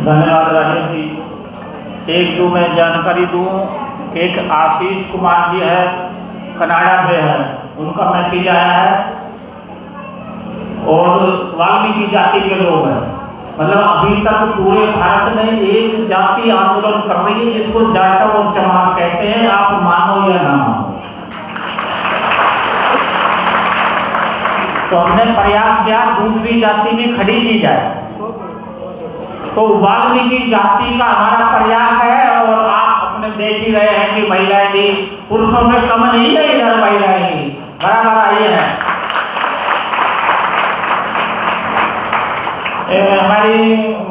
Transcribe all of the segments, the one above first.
धन्यवाद राजेश जी। एक दो मैं जानकारी दूं, एक आशीष कुमार जी है, कनाडा से है, उनका मैसेज आया है और वाल्मीकि जाति के लोग हैं। मतलब अभी तक पूरे भारत में एक जाति आंदोलन कर रही है जिसको जाटव और चमार कहते हैं, आप मानो या ना मानो। तो हमने प्रयास किया दूसरी जाति भी खड़ी की जाए, तो वाल्मीकि जाति का हमारा प्रयास है। और आप अपने देख ही रहे हैं कि महिलाएं भी पुरुषों से कम नहीं है, इधर महिलाएं भी बराबर आई है। हमारी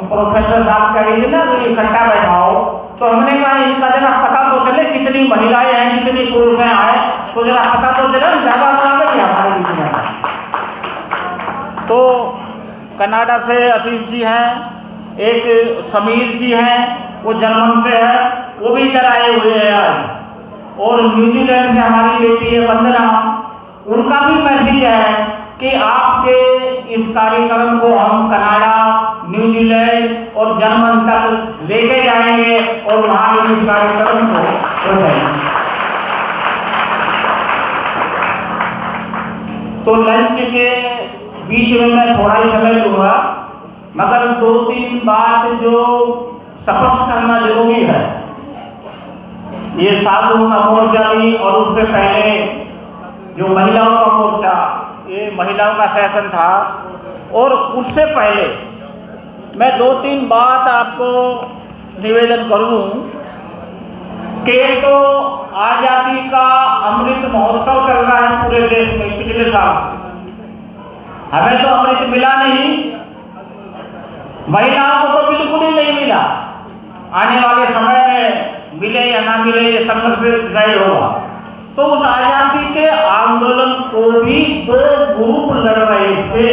प्रोफेसर साहब कह रही थी ना इकट्ठा बैठाओ, तो हमने कहा इनका जरा पता तो चले कितनी महिलाएं हैं कितनी पुरुष हैं, तो जरा पता तो चले, ज्यादा तो आ गई हमारे बीच में। तो कनाडा से आशीष जी हैं, एक समीर जी हैं, वो जर्मन से है, वो भी इधर आए हुए हैं आज। और न्यूजीलैंड से हमारी बेटी है वंदना, उनका भी मैसेज है कि आपके इस कार्यक्रम को हम कनाडा, न्यूजीलैंड और जर्मन तक लेके जाएंगे और वहाँ भी इस कार्यक्रम को हो जाएंगे। तो लंच के बीच में मैं थोड़ा ही समय लूँगा, मगर दो तीन बात जो स्पष्ट करना जरूरी है। ये साधुओं का मोर्चा भी और उससे पहले जो महिलाओं का मोर्चा, ये महिलाओं का सेशन था, और उससे पहले मैं दो तीन बात आपको निवेदन कर दूं कि तो आज़ादी का अमृत महोत्सव चल रहा है पूरे देश में पिछले साल से। हमें तो अमृत मिला नहीं, महिलाओं को तो बिल्कुल ही नहीं मिला। आने वाले समय में मिले या ना मिले ये संघर्ष से डिसाइड होगा। तो उस आजादी के आंदोलन को भी दो ग्रुप लड़ रहे थे।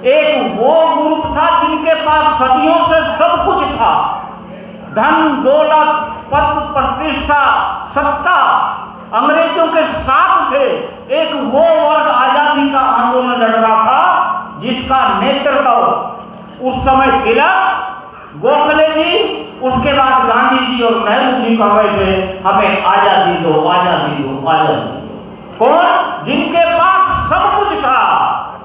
एक वो ग्रुप था जिनके पास सदियों से सब कुछ था, धन दौलत पद प्रतिष्ठा सत्ता, अंग्रेजों के साथ थे। एक वो वर्ग आजादी का आंदोलन लड़ रहा था जिसका नेतृत्व उस समय तिलक, गोखले जी, उसके बाद गांधी जी और नेहरू जी कर रहे थे, हमें आजादी दो आजादी दो आजादी। कौन? जिनके पास सब कुछ था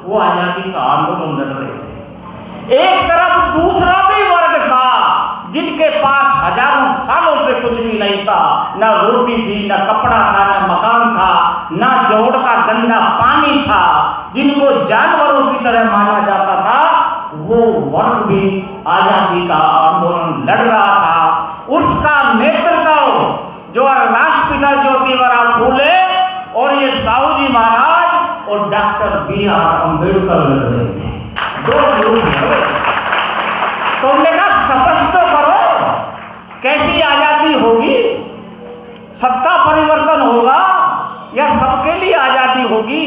वो आजादी का आंदोलन लड़ रहे थे। एक तरफ दूसरा भी वर्ग था जिनके पास हजारों सालों से कुछ भी नहीं था, ना रोटी थी, ना कपड़ा था, ना मकान था, ना जोड़ का गंदा पानी था, जिनको जानवरों की तरह माना जाता था। वो वर्ग भी आजादी का आंदोलन लड़ रहा था। उसका नेतृत्व जो राष्ट्रपिता ज्योतिबा फूले और ये साहू जी महाराज और डॉक्टर B.R. अम्बेडकर लड़ रहे थे। दो ग्रुप लड़े। तो हमने कहा स्पष्ट तो करो कैसी आजादी होगी, सत्ता परिवर्तन होगा या सबके लिए आजादी होगी?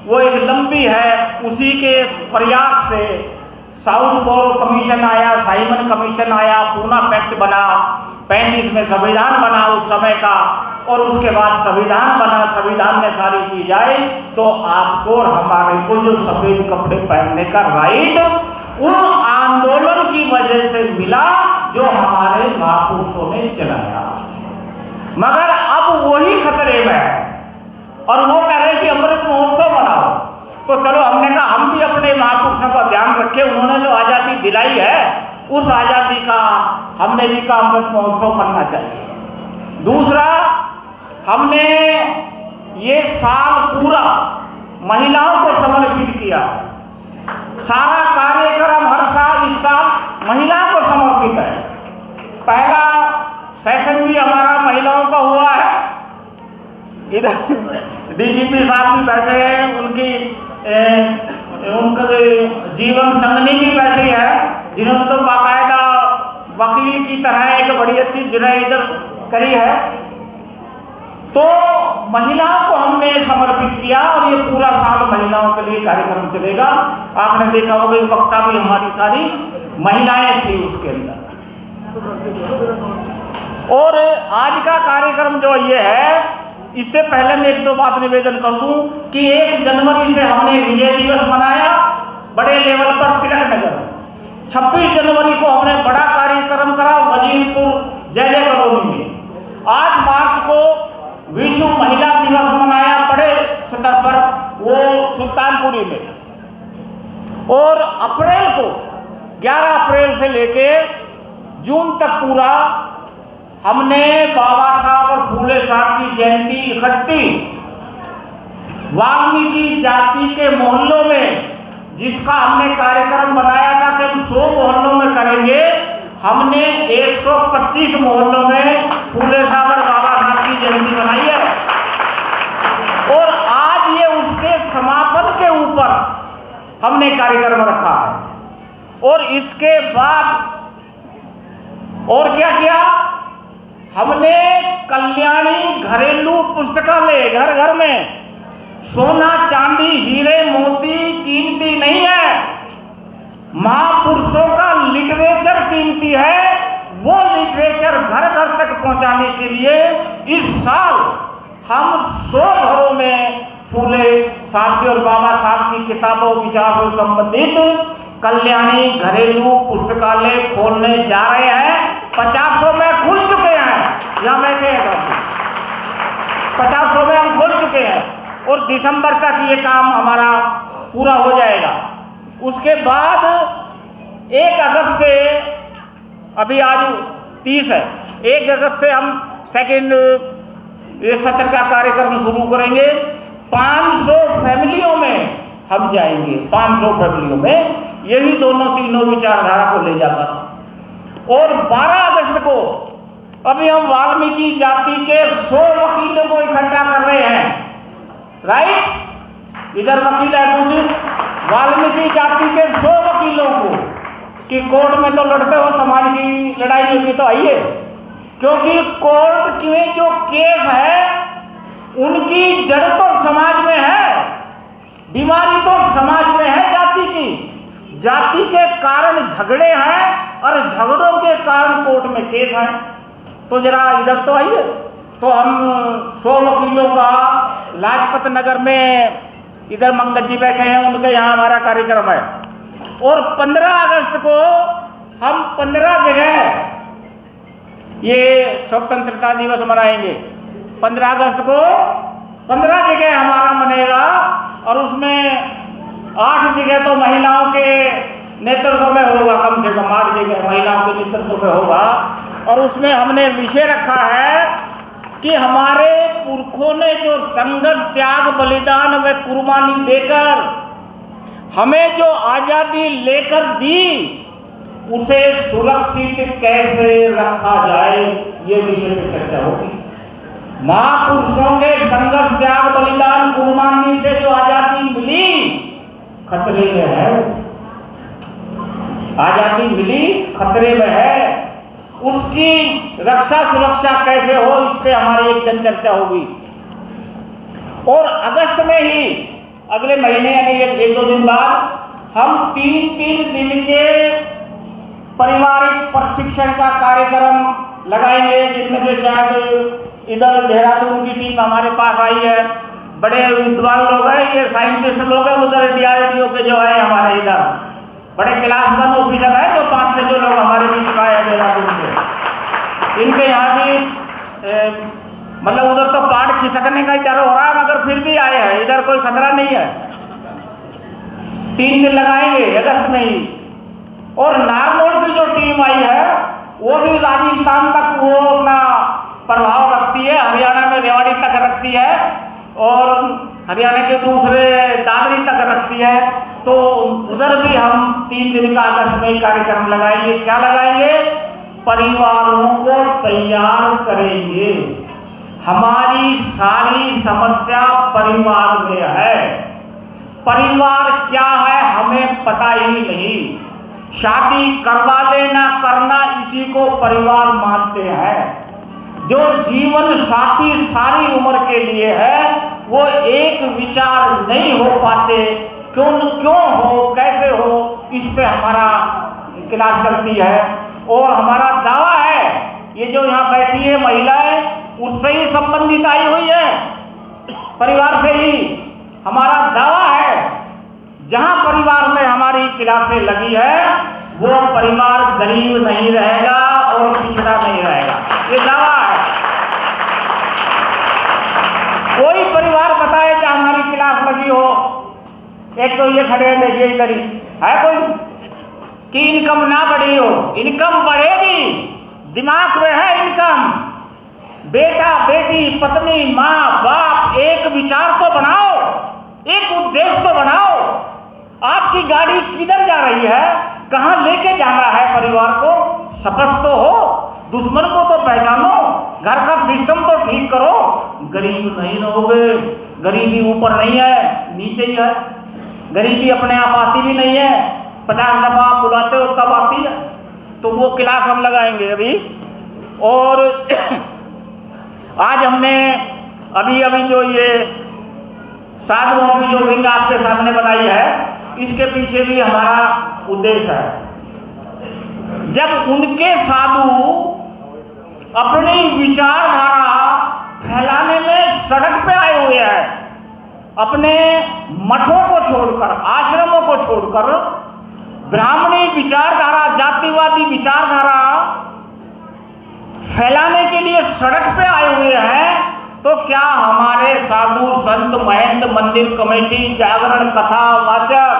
वो एक लंबी है, उसी के प्रयास से साउथ बोरो कमीशन आया, साइमन कमीशन आया, पूना पैक्ट बना, 35 में संविधान बना उस समय का, और उसके बाद संविधान बना। संविधान में सारी चीज आई तो आपको और हमारे को जो सफेद कपड़े पहनने का राइट उन आंदोलन की वजह से मिला जो हमारे महापुरुषों ने चलाया। मगर अब वही खतरे में है और वो कह रहे कि अमृत महोत्सव मनाओ। तो चलो हमने कहा हम भी अपने महापुरुषों का ध्यान रखें, उन्होंने जो आज़ादी दिलाई है उस आज़ादी का हमने भी का अमृत महोत्सव मनना चाहिए। दूसरा, हमने ये साल पूरा महिलाओं को समर्पित किया। सारा कार्यक्रम हर साल इस साल महिलाओं को समर्पित है। पहला सेशन भी हमारा महिलाओं का हुआ है। इधर DGP साहब भी बैठे हैं, उनका जीवन संगनी भी बैठी है, जिन्होंने तो बाकायदा वकील की तरह एक बड़ी अच्छी जिरह इधर करी है। तो महिलाओं को हमने समर्पित किया और ये पूरा साल महिलाओं के लिए कार्यक्रम चलेगा। आपने देखा होगा वक्ता भी हमारी सारी महिलाएं थी उसके अंदर। और आज का कार्यक्रम जो ये है, इससे पहले मैं एक दो बात निवेदन कर दूं कि 1 जनवरी से हमने विजय दिवस मनाया बड़े लेवल पर तिलक नगर। 26 जनवरी को हमने बड़ा कार्यक्रम करा वजीरपुर जय जय कॉलोनी में। 8 मार्च को विश्व महिला दिवस मनाया बड़े स्तर पर, वो सुल्तानपुरी में। और अप्रैल को 11 अप्रैल से लेके जून तक पूरा हमने बाबा साहब और फूले साहब की जयंती इकट्ठी वाल्मीकि जाति के मोहल्लों में, जिसका हमने कार्यक्रम बनाया था कि हम 100 मोहल्लों में करेंगे, हमने 125 मोहल्लों में फूले साहब और बाबा साहब की जयंती बनाई है। और आज ये उसके समापन के ऊपर हमने कार्यक्रम रखा है। और इसके बाद और क्या किया, हमने कल्याणी घरेलू पुस्तकालय, घर घर में सोना चांदी हीरे मोती कीमती नहीं है, महापुरुषों का लिटरेचर कीमती है। वो लिटरेचर घर घर तक पहुंचाने के लिए इस साल हम 100 घरों में फूले साहब की और बाबा साहब की किताबों विचारों से संबंधित कल्याणी घरेलू पुस्तकालय खोलने जा रहे हैं। 50 में खुल चुके हैं, यहाँ बैठे हैं 50 में हम खोल चुके हैं और दिसंबर तक ये काम हमारा पूरा हो जाएगा। उसके बाद 1 अगस्त से, अभी आज 30 है, 1 अगस्त से हम सेकेंड ये सत्र का कार्यक्रम शुरू करेंगे। 500 फैमिलियों में हम जाएंगे, 500 फैमिलियों में, यही दोनों तीनों विचारधारा को ले जाकर। और 12 अगस्त को अभी हम वाल्मीकि जाति के 100 वकीलों को इकट्ठा कर रहे हैं। राइट, इधर वकील है कुछ, वाल्मीकि जाति के 100 वकीलों को कि कोर्ट में तो लड़ते हो, समाज की लड़ाई में भी तो आइए, क्योंकि कोर्ट में जो केस है उनकी जड़ तो समाज में है, बीमारी तो समाज में है जाति की। जाति के कारण झगड़े हैं और झगड़ों के कारण कोर्ट में केस हैं। तो जरा इधर तो आइए। तो हम 100 वकीलों का लाजपत नगर में, इधर मंगत जी बैठे हैं, उनके यहाँ हमारा कार्यक्रम है। और 15 अगस्त को हम 15 जगह ये स्वतंत्रता दिवस मनाएंगे। 15 अगस्त को 15 जगह हमारा मनेगा और उसमें 8 जगह तो महिलाओं के नेतृत्व में होगा, कम से कम 8 जगह महिलाओं के नेतृत्व में होगा। और उसमें हमने विषय रखा है कि हमारे पुरखों ने जो संघर्ष, त्याग, बलिदान व कुर्बानी देकर हमें जो आज़ादी लेकर दी, उसे सुरक्षित कैसे रखा जाए, ये विषय पर चर्चा होगी। महापुरुषों के संघर्ष, त्याग, बलिदान, कुर्बानी से जो आज़ादी मिली खतरे में है, आज़ादी मिली खतरे में है, उसकी रक्षा सुरक्षा कैसे हो, इस पे हमारी एक जन चर्चा होगी। और अगस्त में ही, अगले महीने यानी 1-2 दिन बाद हम 3-3 दिन के पारिवारिक प्रशिक्षण का कार्यक्रम लगाएंगे, जिनमें से शायद इधर देहरादून की टीम हमारे पास आई है, बड़े विद्वान लोग हैं, ये साइंटिस्ट लोग हैं, उधर DRDO के जो है हमारे इधर बड़े क्लास 1 ऑफिसर है, जो 5-6 जो लोग हमारे बीच का है देहरादून से। इनके यहाँ भी मतलब उधर तो पाठ खिसकने का डर हो रहा है, मगर फिर भी आए हैं, इधर कोई खतरा नहीं है। 3 दिन लगाएंगे अगस्त में ही। और नारनौल की जो टीम आई है वो भी राजस्थान तक वो अपना प्रभाव रखती है, हरियाणा में रेवाड़ी तक रखती है और हरियाणा के दूसरे दादरी तक रखती है। तो उधर भी हम 3 दिन का अगस्त में कार्यक्रम लगाएंगे। क्या लगाएंगे? परिवारों को तैयार करेंगे। हमारी सारी समस्या परिवार में है। परिवार क्या है हमें पता ही नहीं। शादी करवा लेना करना इसी को परिवार मानते हैं। जो जीवन साथी सारी उम्र के लिए है वो एक विचार नहीं हो पाते, क्यों हो, कैसे हो, इस पे हमारा क्लास चलती है। और हमारा दावा है, ये जो यहाँ बैठी है महिलाएं उससे ही संबंधित आई हुई है, परिवार से ही। हमारा दावा है जहाँ परिवार में हमारी क्लासें लगी है वो परिवार गरीब नहीं रहेगा और पिछड़ा नहीं रहेगा। ये दावा है। कोई परिवार बताए जो हमारी क्लास लगी हो, एक तो ये खड़े हैं देखिए इधर ही है कोई, कि इनकम ना बढ़ी हो। इनकम बढ़ेगी, दिमाग में है इनकम। बेटा बेटी पत्नी माँ बाप एक विचार तो बनाओ, एक उद्देश्य तो बनाओ। आपकी गाड़ी किधर जा रही है, कहाँ लेके जाना है परिवार को, स्पष्ट तो हो। दुश्मन को तो पहचानो, घर का सिस्टम तो ठीक करो। गरीब नहीं रहोगे। गरीबी ऊपर नहीं है, नीचे ही है। गरीबी अपने आप आती भी नहीं है, 50 दफा आप बुलाते हो तब आती है। तो वो क्लास हम लगाएंगे अभी। और आज हमने अभी जो ये साधुओं की जो विंग आपके सामने बनाई है, इसके पीछे भी हमारा उद्देश्य है। जब उनके साधु अपनी विचारधारा फैलाने में सड़क पे आए हुए हैं, अपने मठों को छोड़कर, आश्रमों को छोड़कर, ब्राह्मणी विचारधारा, जातिवादी विचारधारा फैलाने के लिए सड़क पे आए हुए हैं, तो क्या हमारे साधु संत महंत, मंदिर कमेटी, जागरण कथा वाचक,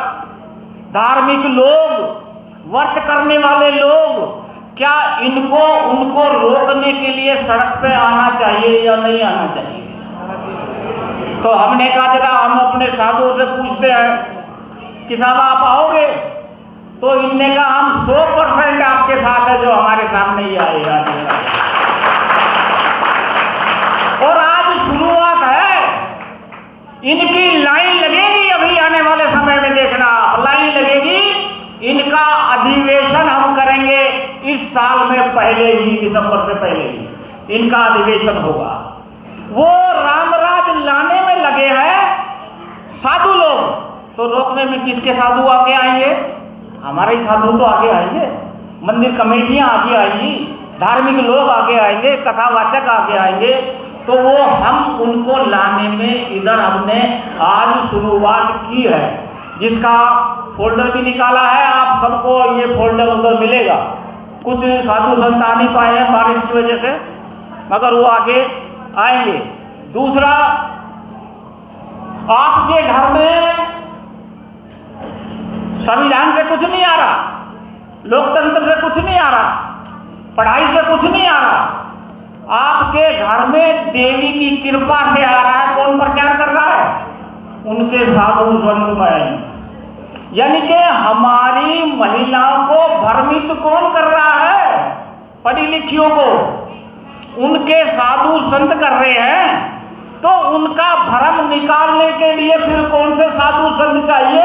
धार्मिक लोग, व्रत करने वाले लोग, क्या इनको उनको रोकने के लिए सड़क पे आना चाहिए या नहीं आना चाहिए? तो हमने कहा जरा हम अपने साधुओं से पूछते हैं कि साहब आप आओगे? तो इनने कहा हम 100% आपके साथ है, जो हमारे सामने ही आए आज। और आज शुरुआत है, इनकी लाइन लगेगी। अभी आने वाले समय में देखना लाइन लगेगी। इनका अधिवेशन हम करेंगे इस साल में, पहले ही दिसंबर से पहले ही इनका अधिवेशन होगा। वो रामराज लाने में लगे हैं साधु लोग, तो रोकने में किसके साधु आगे आएंगे? हमारे ही साधु तो आगे आएंगे, मंदिर कमेटियां आगे आएंगी, धार्मिक लोग आगे आएंगे, कथावाचक आगे आएंगे। तो वो हम उनको लाने में इधर हमने आज शुरुआत की है, जिसका फोल्डर भी निकाला है। आप सबको ये फोल्डर उधर मिलेगा। कुछ साधु संत आ नहीं पाए हैं बारिश की वजह से, मगर वो आगे आएंगे। दूसरा, आपके घर में संविधान से कुछ नहीं आ रहा, लोकतंत्र से कुछ नहीं आ रहा, पढ़ाई से कुछ नहीं आ रहा, आपके घर में देवी की कृपा से आ रहा है। कौन प्रचार कर रहा है? उनके साधु संत महंत। यानी कि हमारी महिलाओं को भ्रमित कौन कर रहा है? पढ़ी लिखियों को उनके साधु संत कर रहे हैं। तो उनका भ्रम निकालने के लिए फिर कौन से साधु संत चाहिए?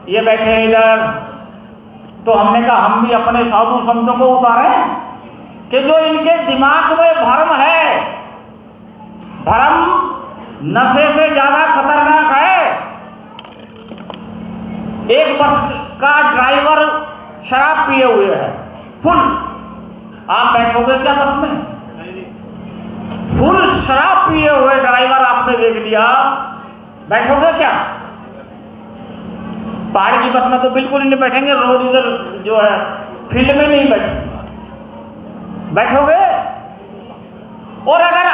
ये बैठे हैं इधर। तो हमने कहा हम भी अपने साधु संतों को उतारें कि जो इनके दिमाग में भ्रम है, भ्रम नशे से ज्यादा खतरनाक है। एक बस का ड्राइवर शराब पिए हुए है, फुल। आप बैठोगे क्या बस में? फुल शराब पिए हुए ड्राइवर आपने देख लिया, बैठोगे क्या? पहाड़ की बस में तो बिल्कुल ही नहीं बैठेंगे, रोड इधर जो है फील्ड में नहीं बैठोगे। और अगर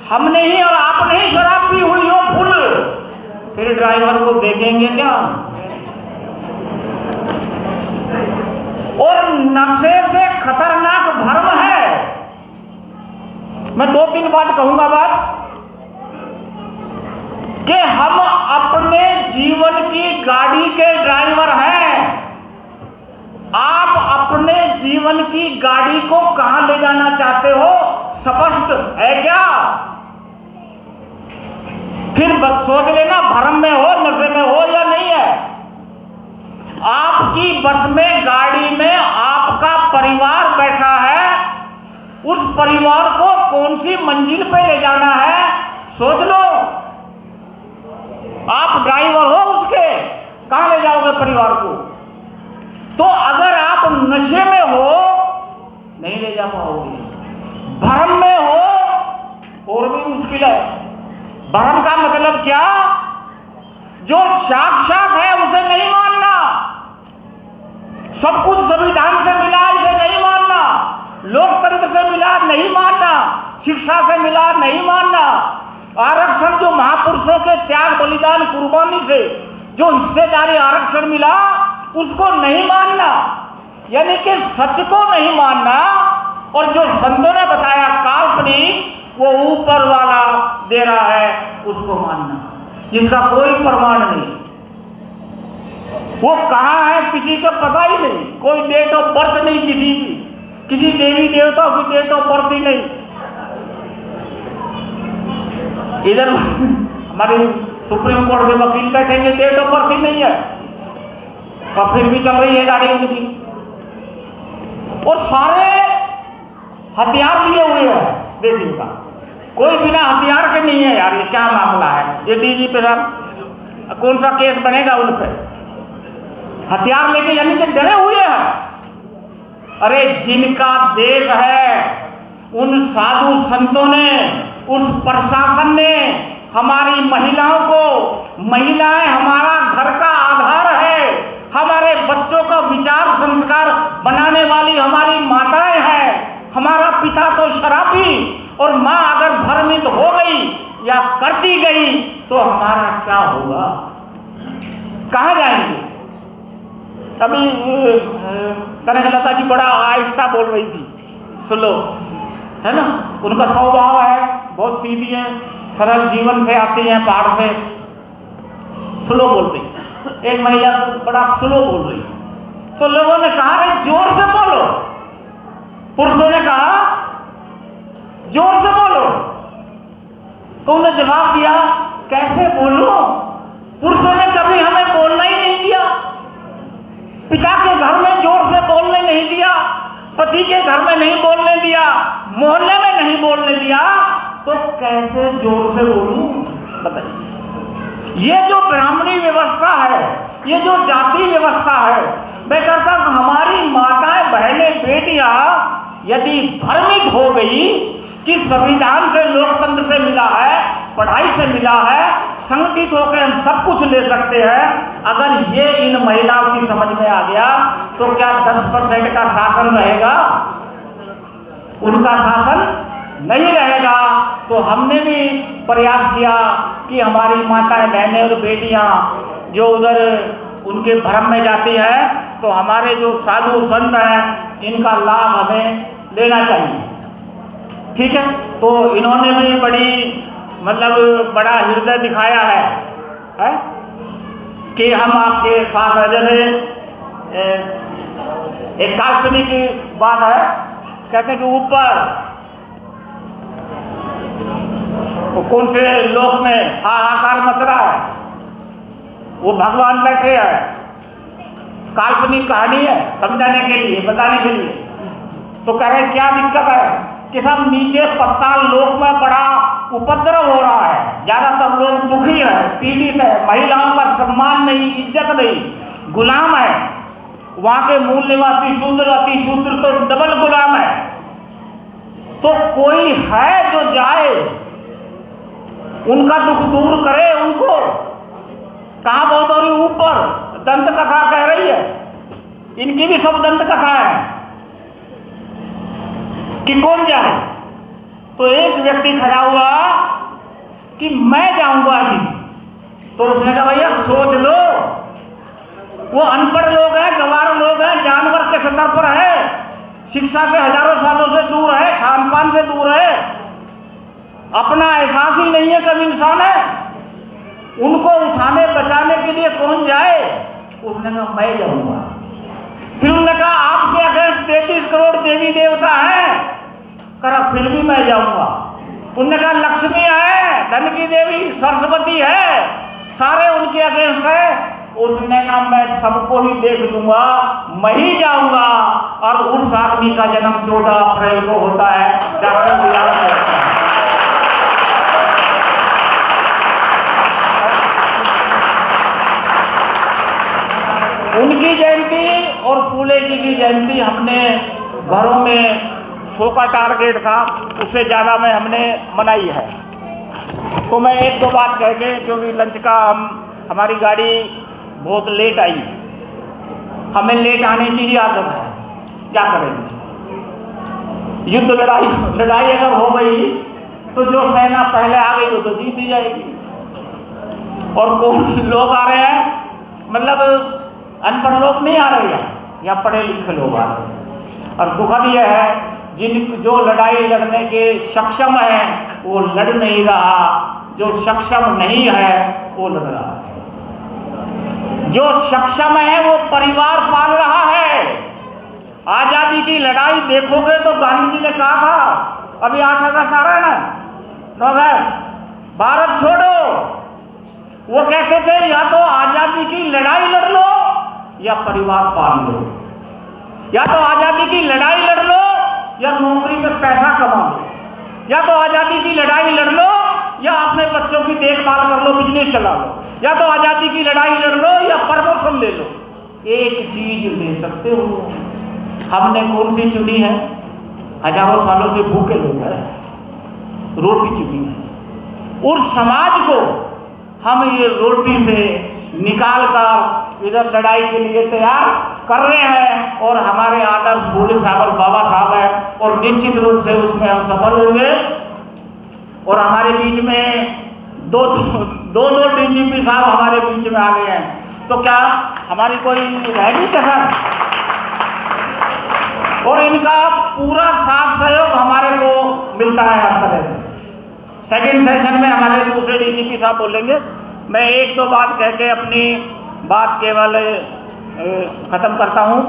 हमने ही और आपने ही शराब पी हुई हो फुल, फिर ड्राइवर को देखेंगे क्या? और नशे से खतरनाक भ्रम है। मैं 2-3 बात कहूंगा बस, कि हम अपने जीवन की गाड़ी के ड्राइवर हैं। आप अपने जीवन की गाड़ी को कहां ले जाना चाहते हो, स्पष्ट है क्या? फिर सोच लेना भ्रम में हो, नशे में हो या नहीं है। आपकी बस में, गाड़ी में आपका परिवार बैठा है, उस परिवार को कौन सी मंजिल पे ले जाना है सोच लो। आप ड्राइवर हो उसके, कहां ले जाओगे परिवार को? तो अगर आप नशे में हो, नहीं ले जा पाओगे। भ्रम में हो और भी मुश्किल है। भ्रम का मतलब क्या? जो साक्षात है उसे नहीं मानना। सब कुछ संविधान से मिला इसे नहीं मानना, लोकतंत्र से मिला नहीं मानना, शिक्षा से मिला नहीं मानना, आरक्षण जो महापुरुषों के त्याग बलिदान कुर्बानी से जो हिस्सेदारी आरक्षण मिला उसको नहीं मानना, यानी कि सच को नहीं मानना, और जो संतों ने बताया काल्पनिक वो ऊपर वाला दे रहा है उसको मानना, जिसका कोई प्रमाण नहीं, वो कहाँ है किसी का पता ही नहीं, कोई डेट ऑफ बर्थ नहीं किसी की, किसी देवी देवताओं की डेट ऑफ बर्थ ही नहीं। इधर हमारी सुप्रीम कोर्ट के वकील बैठेंगे, डेट ऑफ बर्थ ही नहीं है, और फिर भी चल रही है गाड़ी उनकी, और सारे हथियार लिए हुए हैं। देखिएगा कोई बिना हथियार के नहीं है यार, ये क्या मामला है? ये डीजीपी साहब कौन सा केस बनेगा उन पे? हथियार लेके यानी कि डरे हुए हैं। अरे जिनका देश है उन साधु संतों ने, उस प्रशासन ने हमारी महिलाओं को, महिलाएं हमारा घर का आधार है, हमारे बच्चों का विचार संस्कार बनाने वाली हमारी माताएं हैं। हमारा पिता तो शराबी, और माँ अगर भ्रमित हो गई या करती गई तो हमारा क्या होगा? कहाँ जाएंगे? अभी कनकलता जी बड़ा आहिस्ता बोल रही थी, स्लो है ना, उनका स्वभाव है, बहुत सीधी है, सरल जीवन से आती हैं, पहाड़ से, स्लो बोल रही। एक महिला बड़ा स्लो बोल रही, तो लोगों ने कहा रे जोर से बोलो, पुरुषों ने कहा जोर से बोलो, तो उन्होंने जवाब दिया कैसे बोलो, पुरुषों ने कभी हमें बोलना ही नहीं दिया, पिता के घर में जोर से बोलने नहीं दिया, पति के घर में नहीं बोलने दिया, मोहल्ले में नहीं बोलने दिया, तो कैसे जोर से बोलूं? बताइए। ये जो ब्राह्मणी व्यवस्था है, ये जो जाति व्यवस्था है, मैं कहता हूं हमारी माताएं बहनें बेटियां यदि भ्रमित हो गई कि संविधान से, लोकतंत्र से मिला है, पढ़ाई से मिला है, संगठित होकर हम सब कुछ ले सकते हैं, अगर ये इन महिलाओं की समझ में आ गया तो क्या 10% का शासन रहेगा? उनका शासन नहीं रहेगा। तो हमने भी प्रयास किया कि हमारी माताएं बहनें और बेटियां जो उधर उनके भ्रम में जाती हैं, तो हमारे जो साधु संत हैं इनका लाभ हमें लेना चाहिए। ठीक है, तो इन्होंने भी बड़ी मतलब बड़ा हृदय दिखाया है कि हम आपके साथ है। जैसे एक काल्पनिक बात है, कहते हैं कि ऊपर वो कौन से लोक में हाहाकार मच रहा है, वो भगवान बैठे हैं। काल्पनिक कहानी है, समझाने के लिए, बताने के लिए। तो कह रहे क्या दिक्कत है कि सब नीचे पाताल लोक में बड़ा उपद्रव हो रहा है, ज्यादातर लोग दुखी है, पीड़ित है, महिलाओं का सम्मान नहीं, इज्जत नहीं, गुलाम है। वहां के मूल निवासी शूद्र, अति शूद्र तो डबल गुलाम है। तो कोई है जो जाए, उनका दुख दूर करे, उनको कहाँ बहुत और ऊपर दंत कथा कह रही है, इनकी भी सब दंत कथा है कि कौन जाए। तो एक व्यक्ति खड़ा हुआ कि मैं जाऊंगा जी, तो उसने कहा भैया सोच लो, वो अनपढ़ लोग हैं, गंवार लोग हैं, जानवर के स्तर पर है, शिक्षा से हजारों सालों से दूर है, खान पान से दूर है, अपना एहसास ही नहीं है कब इंसान है, उनको उठाने बचाने के लिए कौन जाए? उसने कहा मैं जाऊंगा। फिर उन्होंने कहा आपके अगेंस्ट 33 करोड़ देवी देवता हैं, करा फिर भी मैं जाऊंगा। उन्होंने कहा लक्ष्मी है, धन की देवी, सरस्वती है, सारे उनके अगेंस्ट है। उसने कहा मैं सबको ही देख लूंगा, मैं ही जाऊंगा। और उस आदमी का जन्म 14 अप्रैल को होता है, डॉक्टर बिलाल है। उनकी जयंती और फूले जी की जयंती हमने घरों में 100 का टारगेट था, उससे ज़्यादा में हमने मनाई है। तो मैं एक दो बात कह के, क्योंकि लंच का हमारी गाड़ी बहुत लेट आई, हमें लेट आने की ही आदत है, क्या करेंगे। युद्ध लड़ाई अगर हो गई तो जो सेना पहले आ गई वो तो जीत ही जाएगी। और कौन लोग आ रहे हैं, मतलब अनपढ़ लोग नहीं आ रहे हैं, या पढ़े लिखे लोग आ रहे हैं। और दुखद यह है जो लड़ाई लड़ने के सक्षम है वो लड़ नहीं रहा, जो सक्षम नहीं है वो लड़ रहा है। जो सक्षम है वो परिवार पाल रहा है। आजादी की लड़ाई देखोगे तो गांधी जी ने कहा था, अभी 8 अगस्त आ रहा है ना, 9 अगस्त, भारत छोड़ो, वो कहते थे या तो आजादी की लड़ाई लड़ लो या परिवार पाल लो, या तो आजादी की लड़ाई लड़ लो या नौकरी में पैसा कमा लो, या तो आजादी की लड़ाई लड़ लो या अपने बच्चों की देखभाल कर लो, बिजनेस चला लो, या तो आजादी की लड़ाई लड़ लो या प्रमोशन ले लो। एक चीज ले सकते हो। हमने कौन सी चुनी है? हजारों सालों से भूखे लोग हैं, रोटी चुनी है। उस समाज को हम ये रोटी से निकाल कर इधर लड़ाई के लिए तैयार कर रहे हैं, और हमारे आदर्श भोले सागर बाबा साहब है, और निश्चित रूप से उसमें हम सफल होंगे। और हमारे बीच में दो डीजीपी साहब हमारे बीच में आ गए हैं, तो क्या हमारी कोई रहेगी कसर? और इनका पूरा साथ सहयोग हमारे को मिलता है हर तरह से। सेकंड सेशन में हमारे दूसरे डीजीपी साहब बोलेंगे। मैं 1-2 बात कह के अपनी बात केवल ख़त्म करता हूँ।